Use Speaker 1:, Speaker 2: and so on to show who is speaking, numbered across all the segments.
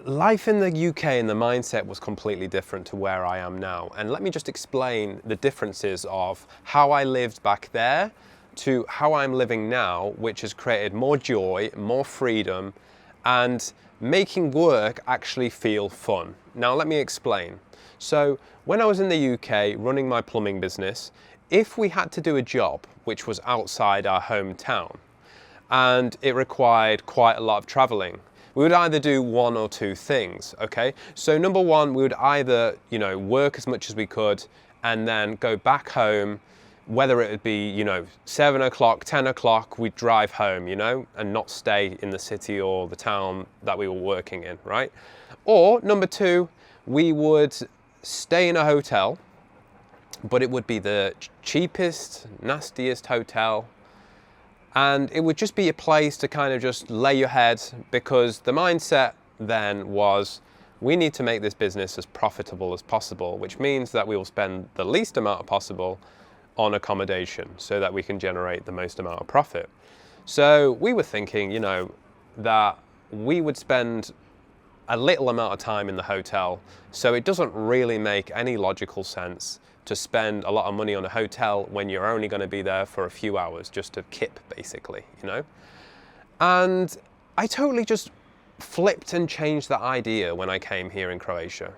Speaker 1: Life in the UK and the mindset was completely different to where I am now. And let me just explain the differences of how I lived back there to how I'm living now, which has created more joy, more freedom, and making work actually feel fun. Now, let me explain. So, when I was in the UK running my plumbing business, if we had to do a job which was outside our hometown and it required quite a lot of traveling, we would either do one or two things, okay? So number one, we would either, work as much as we could and then go back home, whether it would be, 7 o'clock, 10 o'clock, we'd drive home, and not stay in the city or the town that we were working in, right? Or number two, we would stay in a hotel, but it would be the cheapest, nastiest hotel. And it would just be a place to kind of just lay your head, because the mindset then was, we need to make this business as profitable as possible, which means that we will spend the least amount possible on accommodation so that we can generate the most amount of profit. So we were thinking, that we would spend a little amount of time in the hotel. So it doesn't really make any logical sense to spend a lot of money on a hotel when you're only going to be there for a few hours, just to kip, basically, And I totally just flipped and changed that idea when I came here in Croatia.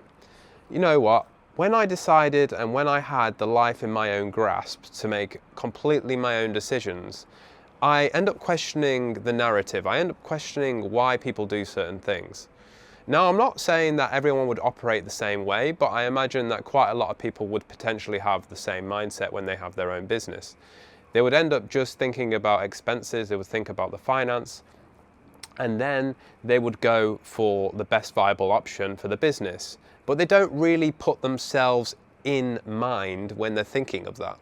Speaker 1: You know what? When I decided and when I had the life in my own grasp to make completely my own decisions, I end up questioning the narrative. I end up questioning why people do certain things. Now, I'm not saying that everyone would operate the same way, but I imagine that quite a lot of people would potentially have the same mindset when they have their own business. They would end up just thinking about expenses, they would think about the finance, and then they would go for the best viable option for the business. But they don't really put themselves in mind when they're thinking of that.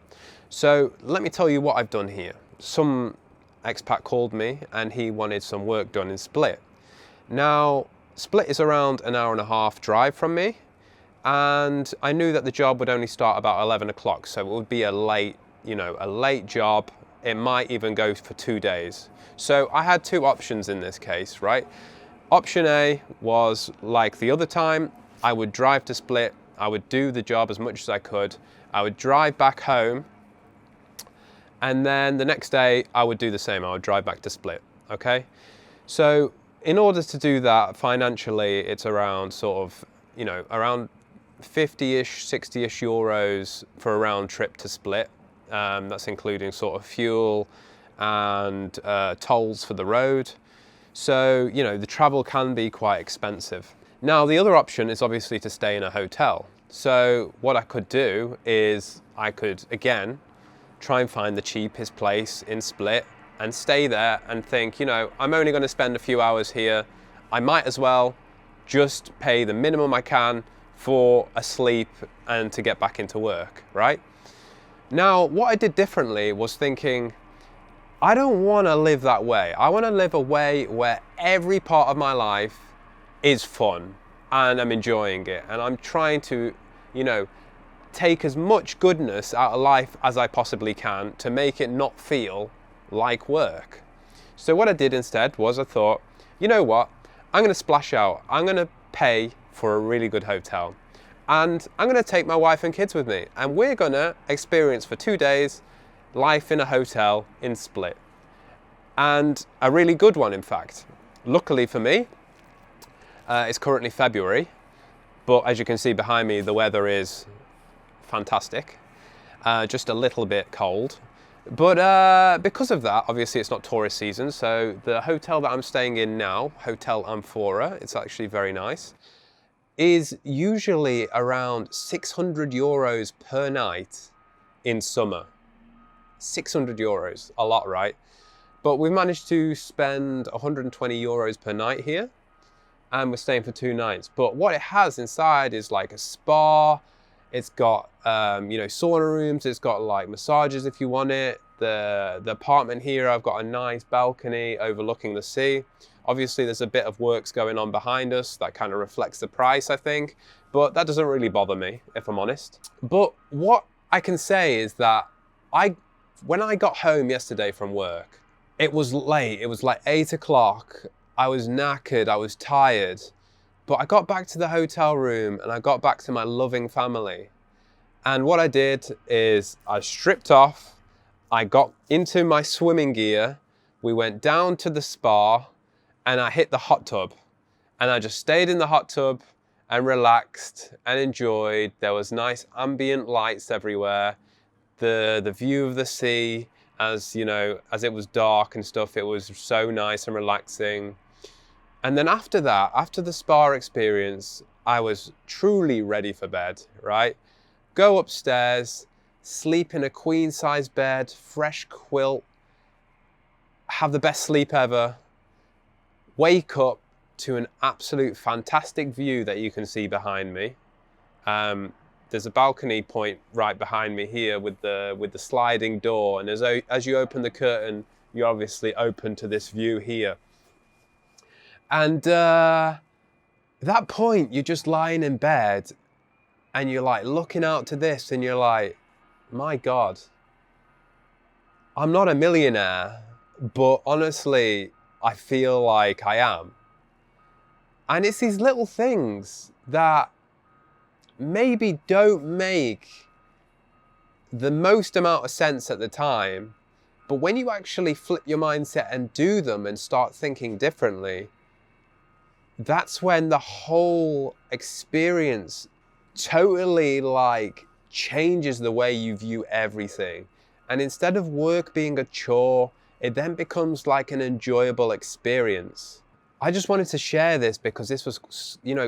Speaker 1: So let me tell you what I've done here. Some expat called me and he wanted some work done in Split. Now, Split is around an hour and a half drive from me, and I knew that the job would only start about 11 o'clock, so it would be a late job. It might even go for 2 days. So I had two options in this case, right? Option A was, like the other time, I would drive to Split, I would do the job as much as I could, I would drive back home, and then the next day I would do the same, I would drive back to Split, okay? So in order to do that financially, it's around around 50-ish, 60-ish euros for a round trip to Split. That's including sort of fuel and tolls for the road. So, the travel can be quite expensive. Now, the other option is obviously to stay in a hotel. So what I could do is I could, again, try and find the cheapest place in Split and stay there and think, I'm only going to spend a few hours here. I might as well just pay the minimum I can for a sleep and to get back into work, right? Now, what I did differently was thinking, I don't want to live that way. I want to live a way where every part of my life is fun and I'm enjoying it. And I'm trying to, take as much goodness out of life as I possibly can to make it not feel like work. So what I did instead was I thought, you know what, I'm going to splash out. I'm going to pay for a really good hotel, and I'm going to take my wife and kids with me, and we're going to experience for 2 days life in a hotel in Split, and a really good one, in fact. Luckily for me, it's currently February, but as you can see behind me, the weather is fantastic, just a little bit cold. But because of that, obviously it's not tourist season, so the hotel that I'm staying in now, Hotel Amphora, it's actually very nice, is usually around 600 euros per night in summer. 600 euros, a lot, right? But we've managed to spend 120 euros per night here, and we're staying for 2 nights. But what it has inside is like a spa. It's got, sauna rooms. It's got like massages if you want it. The apartment here, I've got a nice balcony overlooking the sea. Obviously, there's a bit of works going on behind us that kind of reflects the price, I think. But that doesn't really bother me, if I'm honest. But what I can say is that when I got home yesterday from work, it was late. It was like 8 o'clock. I was knackered. I was tired. But I got back to the hotel room and I got back to my loving family. And what I did is I stripped off, I got into my swimming gear, we went down to the spa, and I hit the hot tub. And I just stayed in the hot tub and relaxed and enjoyed. There was nice ambient lights everywhere. The view of the sea, as you know, as it was dark and stuff, it was so nice and relaxing. And then after that, after the spa experience, I was truly ready for bed, right? Go upstairs, sleep in a queen size bed, fresh quilt, have the best sleep ever, wake up to an absolute fantastic view that you can see behind me. There's a balcony point right behind me here with the sliding door, and as you open the curtain, you're obviously open to this view here. And at that point, you're just lying in bed and you're like looking out to this and you're like, my God, I'm not a millionaire, but honestly, I feel like I am. And it's these little things that maybe don't make the most amount of sense at the time, but when you actually flip your mindset and do them and start thinking differently, that's when the whole experience totally changes the way you view everything. And instead of work being a chore, it then becomes like an enjoyable experience. I just wanted to share this because this was,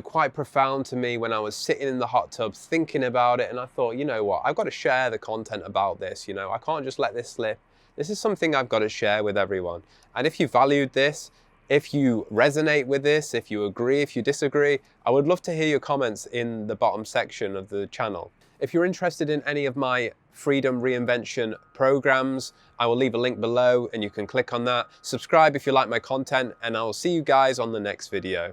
Speaker 1: quite profound to me when I was sitting in the hot tub thinking about it, and I thought, you know what, I've got to share the content about this, I can't just let this slip. This is something I've got to share with everyone. And if you valued this, if you resonate with this, if you agree, if you disagree, I would love to hear your comments in the bottom section of the channel. If you're interested in any of my Freedom Reinvention programs, I will leave a link below and you can click on that. Subscribe if you like my content, and I will see you guys on the next video.